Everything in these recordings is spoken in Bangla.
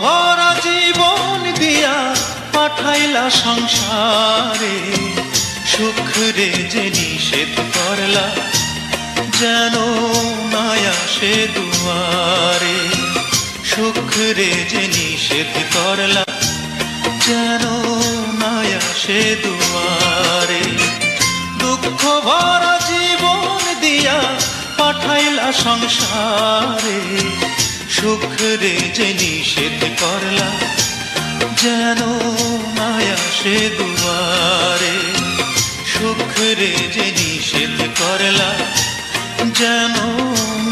ভরা জীবন দিয়া পাঠাইলা সংসারে, সুখ রে যে নিষেধ করলা যেন না আসে দুয়ারে। সুখ রে যে নিষেধ করলা যেন না আসে দুয়ারে। দুঃখ ভরা জীবন দিয়া পাঠাইলা সংসারে, সুখ রে যে নিষেধ করলা যেন না আসে দুয়ারে। সুখ রে যে নিষেধ করলা যেন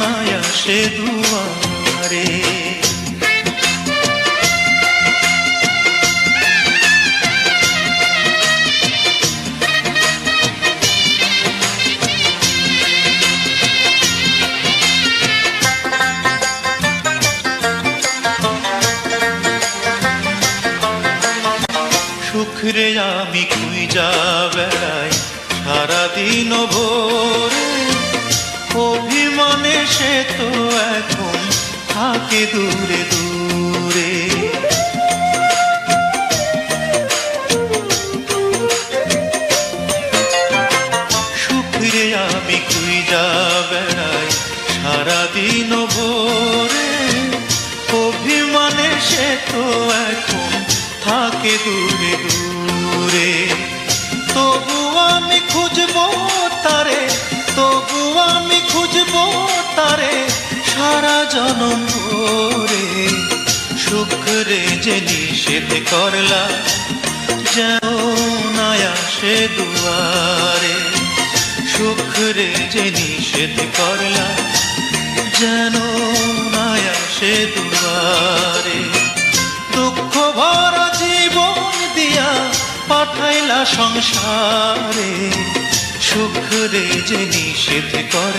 না আসে দুয়ারে। সুখ রে আমি খুঁজা বেড়াই সারাদিন ভোরে, অভিমানে সে তো এখন থাকে দূরে দূরে। সুখ রে আমি খুঁজা বেড়াই সারাদিন ভোরে, অভিমানে সে তো এখন থাকে দূরে দূরে। তবু আমি খুঁজবো তারে, তবু আমি খুঁজবো তারে সারা জনম ভরে। সুখ রে যে নিষেধ করলা যেন না আসে দুয়ারে। সুখ রে যে নিষেধ করলা যেন না আসে দুয়ারে। দুঃখ ভরা জীবন দিয়া পাঠাইলা সংসারে, সুখ রে যে নিষেধ করে